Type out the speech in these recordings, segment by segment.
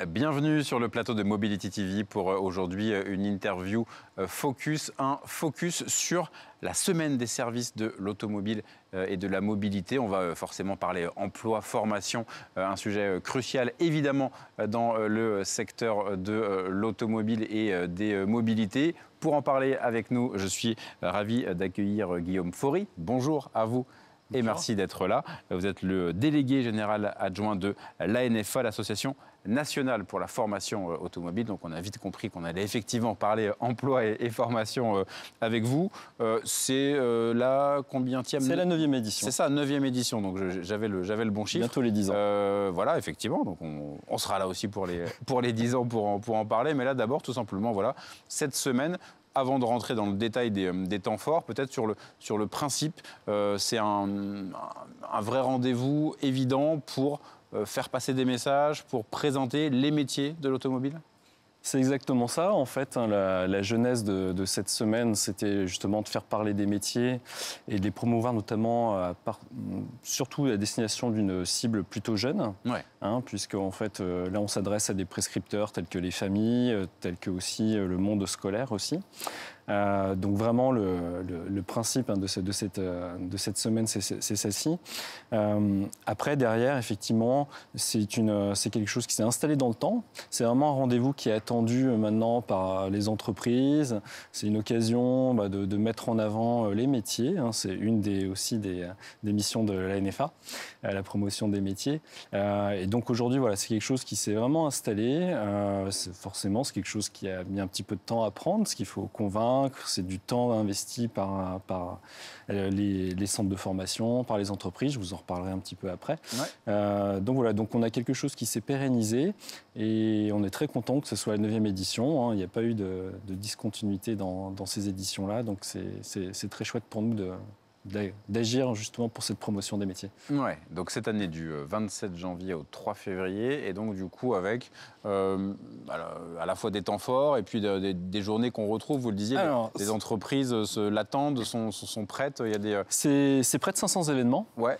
Bienvenue sur le plateau de Mobility TV pour aujourd'hui une interview un focus sur la semaine des services de l'automobile et de la mobilité. On va forcément parler emploi, formation, un sujet crucial évidemment dans le secteur de l'automobile et des mobilités. Pour en parler avec nous, je suis ravi d'accueillir Guillaume Faury. Bonjour à vous. Et merci d'être là. Vous êtes le délégué général adjoint de l'ANFA, l'Association nationale pour la formation automobile. Donc on a vite compris qu'on allait effectivement parler emploi et formation avec vous. C'est la combienième ? C'est la 9e édition. C'est ça, 9e édition. Donc j'avais le bon chiffre. Bientôt les 10 ans. Voilà, effectivement. Donc on sera là aussi pour les 10 ans pour en parler. Mais là d'abord, tout simplement, voilà, cette semaine, avant de rentrer dans le détail des temps forts, peut-être sur le principe, c'est un vrai rendez-vous évident pour faire passer des messages, pour présenter les métiers de l'automobile ? C'est exactement ça. En fait, la genèse de cette semaine, c'était justement de faire parler des métiers et de les promouvoir notamment, surtout à destination d'une cible plutôt jeune. Ouais. Puisque en fait, là, on s'adresse à des prescripteurs tels que les familles, tels que aussi le monde scolaire aussi. Donc vraiment, le principe de cette semaine, c'est celle-ci. Après, derrière, effectivement, c'est quelque chose qui s'est installé dans le temps. C'est vraiment un rendez-vous qui est attendu maintenant par les entreprises. C'est une occasion de mettre en avant les métiers. C'est une aussi des missions de l'ANFA, la promotion des métiers. Et donc aujourd'hui, voilà, c'est quelque chose qui s'est vraiment installé. Forcément, c'est quelque chose qui a mis un petit peu de temps à prendre, parce qu'il faut convaincre. C'est du temps investi par les centres de formation, par les entreprises. Je vous en reparlerai un petit peu après. Ouais. Donc voilà, donc on a quelque chose qui s'est pérennisé et on est très content que ce soit la 9e édition. Il n'y a pas eu de discontinuité dans ces éditions-là. Donc c'est très chouette pour nous d'agir justement pour cette promotion des métiers. Ouais, donc cette année du 27 janvier au 3 février, et donc du coup avec à la fois des temps forts et puis des journées qu'on retrouve, vous le disiez, les entreprises l'attendent, sont prêtes. Il y a des... C'est près de 500 événements. Ouais.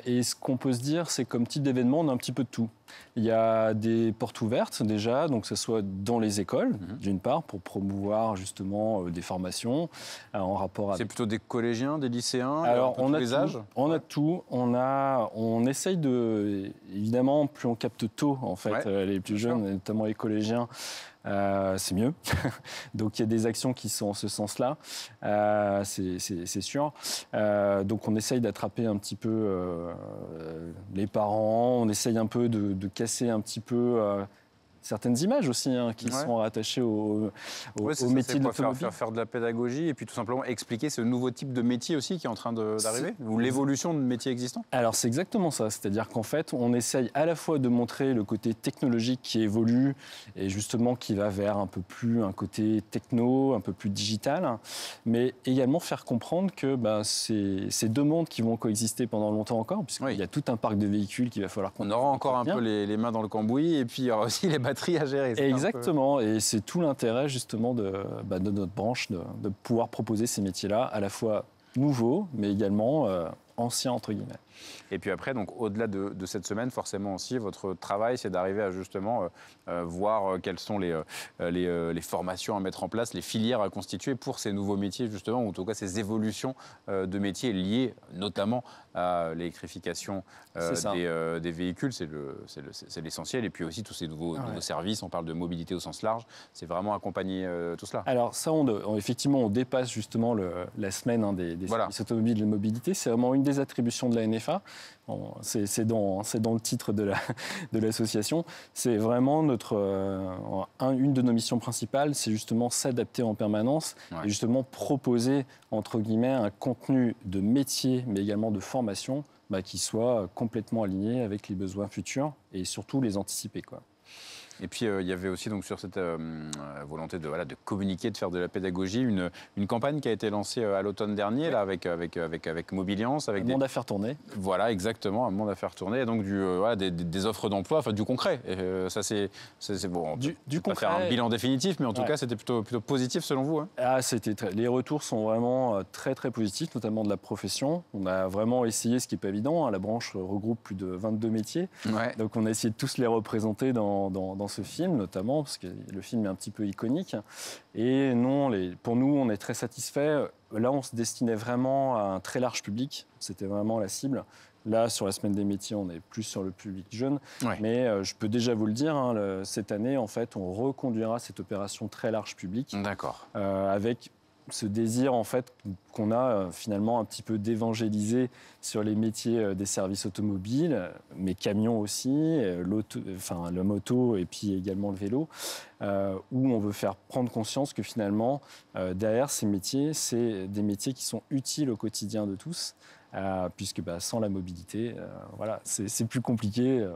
Et ce qu'on peut se dire, c'est comme type d'événement, on a un petit peu de tout. Il y a des portes ouvertes déjà, donc que ce soit dans les écoles, d'une part, pour promouvoir justement des formations en rapport avec... C'est plutôt des collégiens, des lycéens, alors, tous les âges ? On a tout. On essaye de... Évidemment, plus on capte tôt, en fait, les plus jeunes, notamment les collégiens, c'est mieux. Donc il y a des actions qui sont en ce sens-là, c'est sûr. Donc on essaye d'attraper un petit peu les parents, on essaye un peu de casser un petit peu certaines images aussi qui sont rattachées au métier de l'automobile. Faire de la pédagogie et puis tout simplement expliquer ce nouveau type de métier aussi qui est en train d'arriver, ou l'évolution de métiers existants. Alors c'est exactement ça, c'est-à-dire qu'en fait on essaye à la fois de montrer le côté technologique qui évolue et justement qui va vers un côté techno, un peu plus digital, mais également faire comprendre que c'est deux mondes qui vont coexister pendant longtemps encore, puisqu'il y a tout un parc de véhicules qu'il va falloir qu'on... On aura encore un peu les mains dans le cambouis et puis il y aura aussi les batteries à gérer. Exactement, et c'est tout l'intérêt justement de notre branche de pouvoir proposer ces métiers-là, à la fois nouveaux, mais également anciens entre guillemets. Et puis après, donc au-delà de cette semaine, forcément aussi, votre travail, c'est d'arriver à justement voir quelles sont les formations à mettre en place, les filières à constituer pour ces nouveaux métiers justement, ou en tout cas ces évolutions de métiers liées notamment à l'électrification des véhicules, c'est l'essentiel. Et puis aussi tous ces nouveaux services, on parle de mobilité au sens large, c'est vraiment accompagner tout cela. Alors ça, effectivement, on dépasse justement la semaine des services automobiles de mobilité. C'est vraiment une des attributions de la NFA. C'est dans le titre de l'association. C'est vraiment une de nos missions principales, c'est justement s'adapter en permanence et justement proposer, entre guillemets, un contenu de métier, mais également de formation qui soit complètement aligné avec les besoins futurs et surtout les anticiper, quoi. Et puis il y avait aussi donc sur cette volonté de communiquer, de faire de la pédagogie, une campagne qui a été lancée à l'automne dernier là, avec Mobiliance, avec un monde à faire tourner. Voilà, exactement, un monde à faire tourner, et donc des offres d'emploi, enfin du concret. Et, ça c'est bon. Du pas concret. faire un bilan définitif, mais en tout cas c'était plutôt positif selon vous. Hein. Les retours sont vraiment très très positifs, notamment de la profession. On a vraiment essayé, ce qui n'est pas évident. Hein, la branche regroupe plus de 22 métiers, donc on a essayé de tous les représenter dans ce film, notamment parce que le film est un petit peu iconique. Et non, pour nous, on est très satisfaits. Là, on se destinait vraiment à un très large public. C'était vraiment la cible. Là, sur la semaine des métiers, on est plus sur le public jeune. Ouais. Mais je peux déjà vous le dire, hein, cette année, en fait, on reconduira cette opération très large public. D'accord. Avec ce désir, en fait, qu'on a finalement un petit peu d'évangéliser sur les métiers des services automobiles, mais camions aussi, le moto et puis également le vélo, où on veut faire prendre conscience que finalement, derrière ces métiers, c'est des métiers qui sont utiles au quotidien de tous. Puisque sans la mobilité, c'est plus compliqué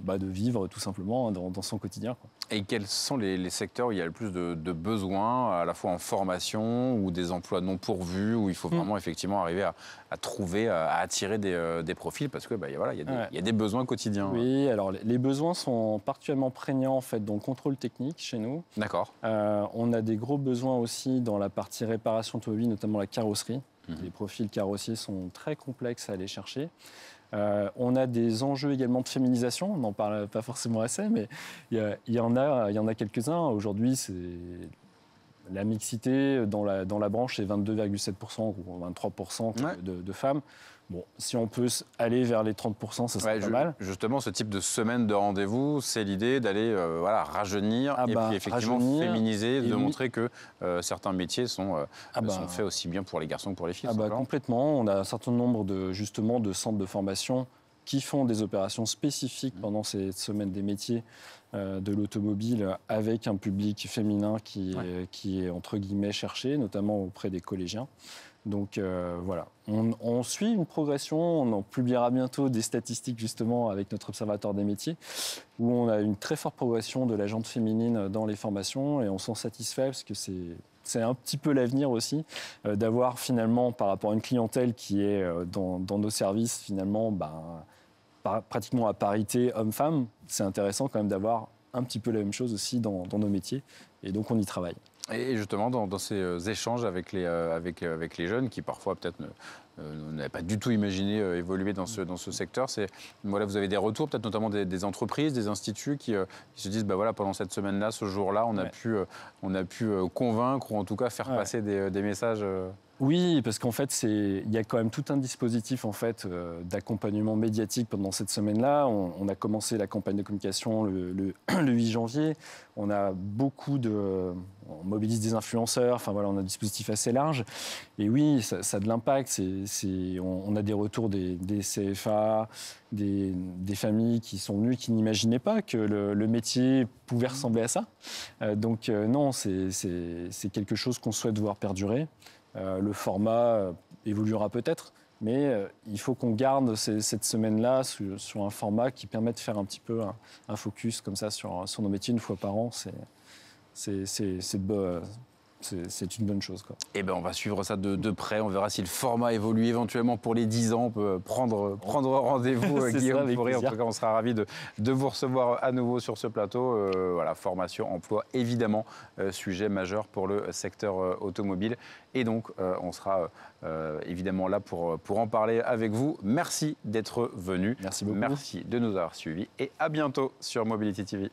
de vivre tout simplement dans son quotidien. Quoi. Et quels sont les secteurs où il y a le plus de besoins, à la fois en formation ou des emplois non pourvus, où il faut vraiment effectivement arriver à trouver, à attirer des profils, parce que il y a des besoins quotidiens. Oui, alors les besoins sont particulièrement prégnants en fait dans le contrôle technique chez nous. D'accord. On a des gros besoins aussi dans la partie réparation automobile, notamment la carrosserie. Les profils carrossiers sont très complexes à aller chercher. On a des enjeux également de féminisation, on n'en parle pas forcément assez, mais il y en a quelques-uns. Aujourd'hui, c'est la mixité dans la branche, c'est 22,7% ou 23% de femmes. Bon, si on peut aller vers les 30%, ça serait pas mal. Justement, ce type de semaine de rendez-vous, c'est l'idée d'aller rajeunir et puis effectivement féminiser, de montrer que certains métiers sont faits aussi bien pour les garçons que pour les filles. Complètement. On a un certain nombre de centres de formation qui font des opérations spécifiques pendant ces semaines des métiers de l'automobile avec un public féminin qui est entre guillemets cherché, notamment auprès des collégiens. Donc voilà, on suit une progression, on en publiera bientôt des statistiques justement avec notre observatoire des métiers, où on a une très forte progression de la gente féminine dans les formations et on s'en satisfait parce que c'est un petit peu l'avenir aussi, d'avoir finalement par rapport à une clientèle qui est dans nos services finalement pratiquement à parité homme-femme, c'est intéressant quand même d'avoir un petit peu la même chose aussi dans nos métiers et donc on y travaille. Et justement, dans ces échanges avec les jeunes qui parfois peut-être n'avaient pas du tout imaginé évoluer dans ce secteur, vous avez des retours, peut-être notamment des entreprises, des instituts qui se disent pendant cette semaine-là, ce jour-là, on a pu convaincre ou en tout cas faire passer des messages. Oui, parce qu'en fait, il y a quand même tout un dispositif en fait, d'accompagnement médiatique pendant cette semaine-là. On a commencé la campagne de communication le 8 janvier. On a on mobilise des influenceurs. Enfin voilà, on a un dispositif assez large. Et oui, ça a de l'impact. On a des retours des CFA, des familles qui sont venues, qui n'imaginaient pas que le métier pouvait ressembler à ça. Donc non, c'est quelque chose qu'on souhaite voir perdurer. Le format évoluera peut-être, mais il faut qu'on garde cette semaine-là sur un format qui permet de faire un petit peu un focus comme ça sur nos métiers une fois par an. C'est une bonne chose, quoi. Eh ben, on va suivre ça de près. On verra si le format évolue éventuellement pour les 10 ans. On peut prendre rendez-vous, Guillaume Faury. En tout cas, on sera ravis de vous recevoir à nouveau sur ce plateau. Formation, emploi, évidemment, sujet majeur pour le secteur automobile. Et donc, on sera évidemment là pour en parler avec vous. Merci d'être venu. Merci beaucoup. Merci de nous avoir suivis. Et à bientôt sur Mobility TV.